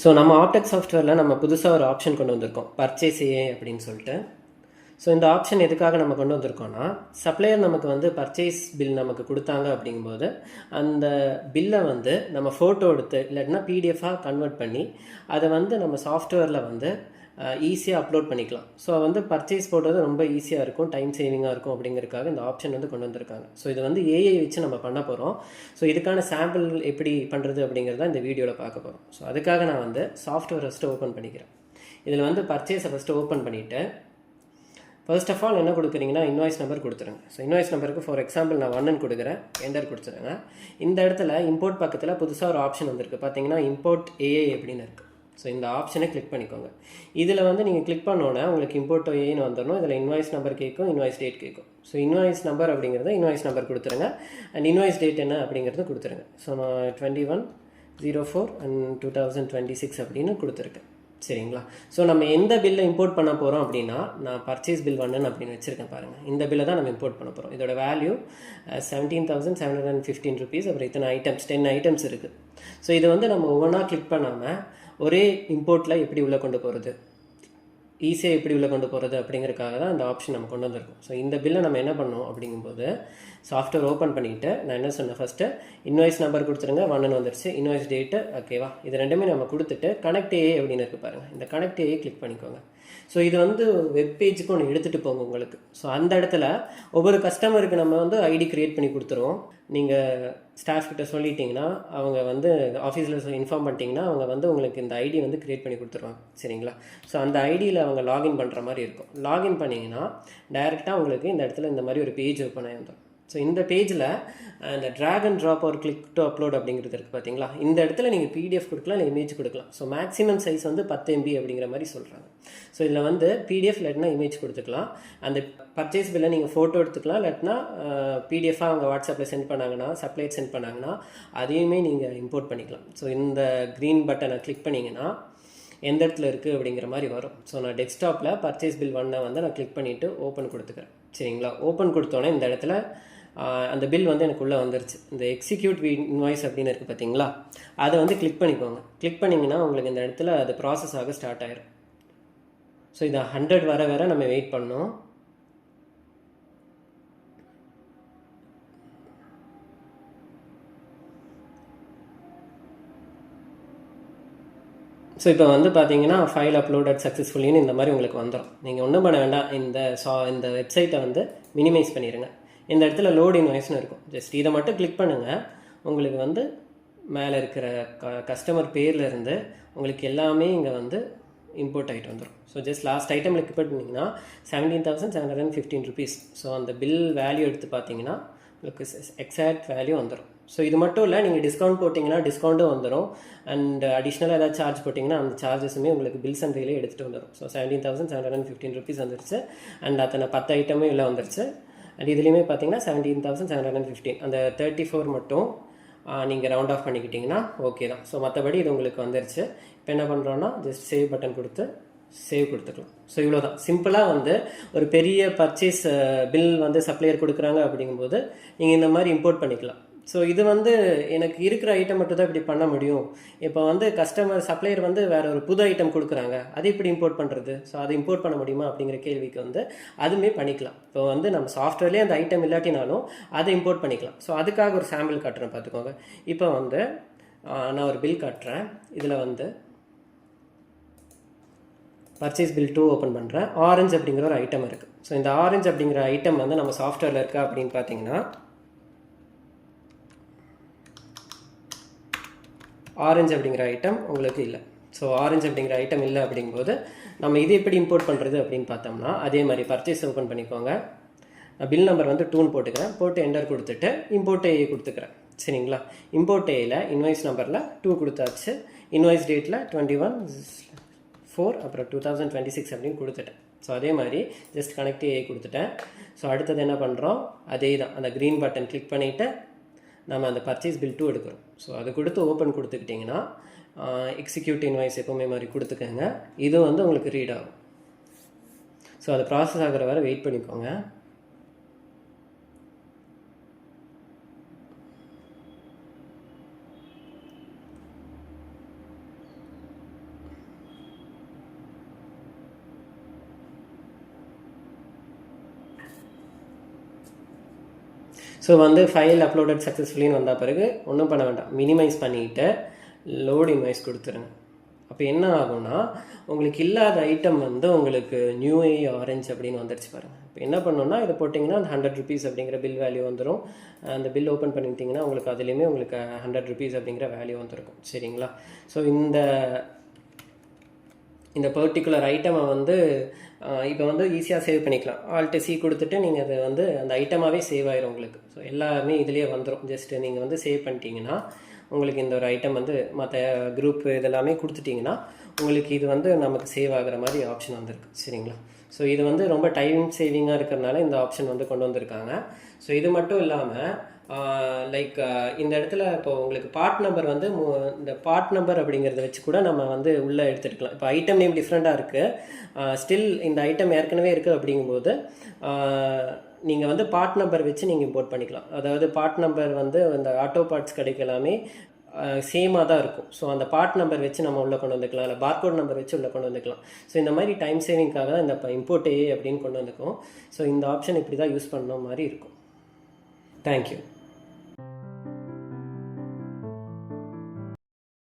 So நம்ம ஆப்டெக் சாஃப்ட்வேரில் நம்ம புதுசாக ஒரு ஆப்ஷன் கொண்டு வந்திருக்கோம், பர்ச்சேஸ் ஏஐ அப்படின்னு சொல்லிட்டு. ஸோ இந்த ஆப்ஷன் எதுக்காக நம்ம கொண்டு வந்திருக்கோம்னா, சப்ளையர் நமக்கு வந்து பர்ச்சேஸ் பில் நமக்கு கொடுத்தாங்க அப்படிங்கும்போது அந்த பில்லை வந்து நம்ம ஃபோட்டோ எடுத்து இல்லாட்டினா பிடிஎஃபாக கன்வெர்ட் பண்ணி அதை வந்து நம்ம சாஃப்ட்வேரில் வந்து ஈஸியாக அப்லோட் பண்ணிக்கலாம். ஸோ வந்து பர்ச்சேஸ் போடுறது ரொம்ப ஈஸியாக இருக்கும், டைம் சேவிங்காக இருக்கும் அப்படிங்கிறதுக்காக இந்த ஆப்ஷன் வந்து கொண்டு வந்திருக்காங்க. ஸோ இது வந்து ஏஐ வச்சு நம்ம பண்ண போகிறோம். ஸோ இதுக்கான சாம்பிள் எப்படி பண்ணுறது அப்படிங்கிறத இந்த வீடியோவில் பார்க்க போகிறோம். ஸோ அதுக்காக நான் வந்து சாஃப்ட்வேர் ஃபஸ்ட்டு ஓப்பன் பண்ணிக்கிறேன். இதில் வந்து பர்ச்சேஸை ஃபஸ்ட்டு ஓப்பன் பண்ணிவிட்டு ஃபர்ஸ்ட் ஆஃப் ஆல் என்ன கொடுக்குறீங்கன்னா இன்வாய்ஸ் நம்பர் கொடுத்துருங்க. ஸோ இன்வாய்ஸ் நம்பருக்கு ஃபார் எக்ஸாம்பிள் நான் 1 கொடுக்குறேன், என்டர் கொடுத்துருங்க. இந்த இடத்துல இம்போர்ட் பக்கத்தில் புதுசாக ஒரு ஆப்ஷன் வந்திருக்கு பார்த்தீங்கன்னா, இம்போர்ட் ஏஐ அப்படின்னு இருக்குது. ஸோ இந்த ஆப்ஷனை கிளிக் பண்ணிக்கோங்க. இதில் வந்து நீங்கள் கிளிக் பண்ணோன்னே உங்களுக்கு இம்போர்ட் ஏஐன்னு வந்துடணும். இதில் இன்வாய்ஸ் நம்பர் கேட்கும், இன்வாய்ஸ் டேட் கேட்கும். ஸோ இன்வாய்ஸ் நம்பர் அப்படிங்கிறத இன்வாய்ஸ் நம்பர் கொடுத்துருங்க, அண்ட் இன்வாய்ஸ் டேட் என்ன அப்படிங்கிறது கொடுத்துருங்க. ஸோ நான் 21/04 and 2026 அப்படின்னு கொடுத்துருக்கேன். சரிங்களா? ஸோ நம்ம எந்த பில்லை இம்போர்ட் பண்ண போகிறோம் அப்படின்னா, நான் பர்ச்சேஸ் பில் 1 அப்படின்னு வச்சுருக்கேன் பாருங்கள். இந்த பில்லை தான் நம்ம இம்போர்ட் பண்ண போகிறோம். இதோட வேல்யூ 17,715 rupees. அப்புறம் இத்தனை ஐட்டம்ஸ் 10 ஐட்டம்ஸ் இருக்குது. ஸோ இதை வந்து நம்ம ஒவ்வொன்றா கிளிக் பண்ணாமல் ஒரே இம்போர்ட்டில் எப்படி உள்ளே கொண்டு போகிறது, ஈஸியாக எப்படி உள்ளே கொண்டு போகிறது அப்படிங்கிறதுக்காக தான் இந்த ஆப்ஷன் நம்ம கொண்டு வந்திருக்கோம். ஸோ இந்த பில்லை நம்ம என்ன பண்ணோம் அப்படிங்கும்போது சாஃப்ட்வேர் ஓப்பன் பண்ணிவிட்டு நான் என்ன சொன்னேன், ஃபஸ்ட்டு இன்வாய்ஸ் நம்பர் கொடுத்துருங்க, 1 வந்துருச்சு, இன்வாய்ஸ் டேட்டு ஓகேவா, இது ரெண்டுமே நம்ம கொடுத்துட்டு கனெக்ட் ஏஐ அப்படின்னு இருக்குது பாருங்கள், இந்த கனெக்ட் ஏஐ கிளிக் பண்ணிக்கோங்க. ஸோ இது வந்து வெப் பேஜுக்கு ஒன்று எடுத்துகிட்டு போங்க உங்களுக்கு. ஸோ அந்த இடத்துல ஒவ்வொரு கஸ்டமருக்கு நம்ம வந்து ஐடி க்ரியேட் பண்ணி கொடுத்துருவோம். நீங்கள் ஸ்டாஃப் கிட்ட சொல்லிட்டீங்கன்னா, அவங்க வந்து ஆஃபீஸில் இன்ஃபார்ம் பண்ணிட்டீங்கன்னா அவங்க வந்து உங்களுக்கு இந்த ஐடி வந்து க்ரியேட் பண்ணி கொடுத்துருவாங்க. சரிங்களா? ஸோ அந்த ஐடியில் அவங்க லாகின் பண்ணுற மாதிரி இருக்கும். லாகின் பண்ணிங்கன்னா டைரெக்டாக உங்களுக்கு இந்த இடத்துல இந்த மாதிரி ஒரு பேஜ் ஓப்பன் ஆகிடும். ஸோ இந்த பேஜில் இந்த ட்ராக் அண்ட் ட்ராப் ஒரு கிளிக் டு அப்லோட் அப்படிங்கிறது இருக்குது பார்த்தீங்களா, இந்த இடத்துல நீங்கள் பிடிஎஃப் கொடுக்கலாம், இல்லை இமேஜ் கொடுக்கலாம். ஸோ மேக்ஸிமம் சைஸ் வந்து 10 MB அப்படிங்கிற மாதிரி சொல்கிறாங்க. ஸோ இதில் வந்து பிடிஎஃப் இல்லாட்டினா இமேஜ் கொடுத்துக்கலாம். அந்த பர்ச்சேஸ் பில்லை நீங்கள் ஃபோட்டோ எடுத்துக்கலாம், இல்லாட்டினா பிடிஎஃபாக அவங்க வாட்ஸ்அப்பில் சென்ட் பண்ணாங்கன்னா, சப்ளைட் சென்ட் பண்ணாங்கன்னா அதையுமே நீங்கள் இம்போர்ட் பண்ணிக்கலாம். ஸோ இந்த க்ரீன் பட்டனை கிளிக் பண்ணிங்கன்னா எந்த இடத்துல இருக்குது அப்படிங்கிற மாதிரி வரும். ஸோ நான் டெஸ்க்டாப்பில் பர்ச்சேஸ் பில் 1 வந்து நான் கிளிக் பண்ணிவிட்டு ஓப்பன் கொடுத்துக்கிறேன். சரிங்களா? ஓப்பன் கொடுத்தோன்னே இந்த இடத்துல அந்த பில் வந்து எனக்கு உள்ளே வந்துருச்சு. இந்த எக்ஸிக்யூட் இன்வாய்ஸ் அப்படின்னு இருக்குது பார்த்தீங்களா, அதை வந்து கிளிக் பண்ணிக்கோங்க. கிளிக் பண்ணிங்கன்னா உங்களுக்கு இந்த இடத்துல அது ப்ராசஸ் ஆக ஸ்டார்ட் ஆயிரும். ஸோ இதை 100 வர நம்ம வெயிட் பண்ணோம். ஸோ இப்போ வந்து பார்த்தீங்கன்னா ஃபைல் அப்லோடட் சக்ஸஸ்ஃபுல்லின்னு இந்த மாதிரி உங்களுக்கு வந்துடும். நீங்கள் ஒன்றும் பண்ண வேண்டாம், இந்த வெப்சைட்டை வந்து மினிமைஸ் பண்ணிடுங்க. இந்த இடத்துல லோட் இன்வாய்ஸ்னு இருக்கும், ஜஸ்ட் இதை மட்டும் கிளிக் பண்ணுங்கள். உங்களுக்கு வந்து மேலே இருக்கிற கஸ்டமர் பேர்லேருந்து உங்களுக்கு எல்லாமே இங்கே வந்து இம்போர்ட் ஆகிட்டு வந்துடும். ஸோ ஜஸ்ட் லாஸ்ட் ஐட்டமில் கிளிக் பண்ணிங்கன்னா 17,715 rupees. ஸோ அந்த பில் வேல்யூ எடுத்து பார்த்தீங்கன்னா உங்களுக்கு எக்ஸாக்ட் வேல்யூ வந்துடும். ஸோ இது மட்டும் இல்லை, நீங்கள் டிஸ்கவுண்ட் போட்டிங்கன்னா டிஸ்கவுண்ட்டும் வந்துடும், அண்ட் அடிஷ்னலாக ஏதாவது சார்ஜ் போட்டிங்கன்னா அந்த சார்ஜஸுமே உங்களுக்கு பில் சந்தையிலே எடுத்துகிட்டு வந்துடும். ஸோ 17,715 rupees வந்துருச்சு, அண்ட் அத்தனை 10 ஐட்டமே இல்லை வந்துருச்சு. அண்ட் இதுலேயுமே பார்த்தீங்கன்னா 17,715, அந்த 34 மட்டும் நீங்கள் ரவுண்ட் ஆஃப் பண்ணிக்கிட்டிங்கன்னா ஓகே தான். ஸோ மற்றபடி இது உங்களுக்கு வந்துருச்சு. இப்போ என்ன பண்ணுறோன்னா ஜஸ்ட் சேவ் பட்டன் கொடுத்து சேவ் கொடுத்துக்கலாம். ஸோ இவ்வளோ தான் சிம்பிளாக வந்து ஒரு பெரிய பர்ச்சேஸ் பில் வந்து சப்ளையர் கொடுக்குறாங்க அப்படிங்கும்போது நீங்கள் இந்த மாதிரி இம்போர்ட் பண்ணிக்கலாம். ஸோ இது வந்து எனக்கு இருக்கிற ஐட்டம் மட்டும் தான் இப்படி பண்ண முடியும். இப்போ வந்து சப்ளையர் வந்து வேறு ஒரு புது ஐட்டம் கொடுக்குறாங்க, அதை இப்படி இம்போர்ட் பண்ணுறது, ஸோ அதை இம்போர்ட் பண்ண முடியுமா அப்படிங்கிற கேள்விக்கு வந்து அதுவுமே பண்ணிக்கலாம். இப்போ வந்து நம்ம சாஃப்ட்வேர்லேயே அந்த ஐட்டம் இல்லாட்டினாலும் அதை இம்போர்ட் பண்ணிக்கலாம். ஸோ அதுக்காக ஒரு சாம்பிள் காட்டுறேன் பார்த்துக்கோங்க. இப்போ வந்து நான் ஒரு பில் காட்டுறேன். இதில் வந்து பர்ச்சேஸ் பில் 2 ஓப்பன் பண்ணுறேன். ஆரஞ்சு அப்படிங்கிற ஒரு ஐட்டம் இருக்குது. ஸோ இந்த ஆரஞ்சு அப்படிங்கிற ஐட்டம் வந்து நம்ம சாஃப்ட்வேரில் இருக்கா அப்படின்னு பார்த்தீங்கன்னா, ஆரஞ்சு அப்படிங்கிற ஐட்டம் உங்களுக்கு இல்லை. ஸோ ஆரஞ்சு அப்படிங்கிற ஐட்டம் இல்லை அப்படிங்கும்போது நம்ம இது எப்படி இம்போர்ட் பண்ணுறது அப்படின்னு பார்த்தோம்னா, அதே மாதிரி பர்ச்சேஸ் ஓப்பன் பண்ணிக்கோங்க. நான் பில் நம்பர் வந்து 2 போட்டுக்கிறேன், போட்டு என்டர் கொடுத்துட்டு இம்போர்ட் ஏஐ கொடுத்துக்கிறேன். சரிங்களா? இம்போர்ட் ஏஐயில் இன்வாய்ஸ் நம்பரில் 2 கொடுத்தாச்சு, இன்வாய்ஸ் டேட்டில் 21/4 அப்புறம் 2026 அப்படின்னு கொடுத்துட்டேன். ஸோ அதே மாதிரி ஜஸ்ட் கனெக்ட் ஏஐ கொடுத்துட்டேன். ஸோ அடுத்தது என்ன பண்ணுறோம், அதே தான், அந்த க்ரீன் பட்டன் கிளிக் பண்ணிவிட்டு நம்ம அந்த பர்ச்சேஸ் பில் 2 எடுக்கிறோம். ஸோ அது கொடுத்து ஓப்பன் கொடுத்துக்கிட்டிங்கன்னா எக்ஸிக்யூட் இன்வாய்ஸ் எப்போவுமே மாதிரி கொடுத்துக்கோங்க. இது வந்து உங்களுக்கு ரீட் ஆகும். ஸோ அது ப்ராசஸ் ஆகிற வரை வெயிட் பண்ணிக்கோங்க. ஸோ வந்து ஃபைல் அப்லோடட் சக்ஸஸ்ஃபுல்லின்னு வந்த பிறகு ஒன்றும் பண்ண வேண்டாம், மினிமைஸ் பண்ணிவிட்டு லோட் இன்வாய்ஸ் கொடுத்துருங்க. அப்போ என்ன ஆகும்னா உங்களுக்கு இல்லாத ஐட்டம் வந்து உங்களுக்கு நியூ ஆரஞ்சு அப்படின்னு வந்துடுச்சு பாருங்கள். இப்போ என்ன பண்ணணும்னா இதை போட்டிங்கன்னா அந்த 100 rupees அப்படிங்கிற பில் வேல்யூ வந்துடும். அந்த பில் ஓப்பன் பண்ணிட்டீங்கன்னா உங்களுக்கு அதுலேயுமே உங்களுக்கு 100 rupees அப்படிங்கிற வேல்யூ வந்துருக்கும். சரிங்களா? ஸோ இந்த பர்டிகுலர் ஐட்டமை வந்து இப்போ வந்து ஈஸியாக சேவ் பண்ணிக்கலாம். ஆல்ட்டு சி கொடுத்துட்டு நீங்கள் அதை வந்து அந்த ஐட்டமாகவே சேவ் ஆயிரும் உங்களுக்கு. ஸோ எல்லாமே இதுலேயே வந்துடும். ஜஸ்ட்டு நீங்கள் வந்து சேவ் பண்ணிட்டீங்கன்னா உங்களுக்கு இந்த ஒரு ஐட்டம் வந்து மற்ற குரூப் இதெல்லாமே கொடுத்துட்டிங்கன்னா உங்களுக்கு இது வந்து நமக்கு சேவ் ஆகிற மாதிரி ஆப்ஷன் வந்திருக்கு. சரிங்களா? ஸோ இது வந்து ரொம்ப டைம் சேவிங்காக இருக்கிறதுனால இந்த ஆப்ஷன் வந்து கொண்டு வந்திருக்காங்க. ஸோ இது மட்டும் இல்லாமல் லைக் இந்த இடத்துல இப்போ உங்களுக்கு பார்ட் நம்பர் வந்து இந்த பார்ட் நம்பர் அப்படிங்கிறத வச்சு கூட நம்ம வந்து உள்ளே எடுத்துக்கலாம். இப்போ ஐட்டம் நேம் டிஃப்ரெண்ட்டாக இருக்குது, ஸ்டில் இந்த ஐட்டம் ஏற்கனவே இருக்குது அப்படிங்கும்போது நீங்கள் வந்து பார்ட் நம்பர் வச்சு நீங்கள் இம்போர்ட் பண்ணிக்கலாம். அதாவது பார்ட் நம்பர் வந்து இந்த ஆட்டோ பார்ட்ஸ் கடைக்கு எல்லாமே சேமாக தான் இருக்கும். ஸோ அந்த பார்ட் நம்பர் வச்சு நம்ம உள்ளே கொண்டு வந்துக்கலாம், இல்லை பார்கோட் நம்பர் வச்சு உள்ளே கொண்டு வந்துக்கலாம். ஸோ இந்த மாதிரி டைம் சேவிங்காக தான் இந்த இம்போர்ட் ஏ அப்படின்னு கொண்டு வந்துக்கும். ஸோ இந்த ஆப்ஷன் இப்படி தான் யூஸ் பண்ண மாதிரி இருக்கும். தேங்க்யூ.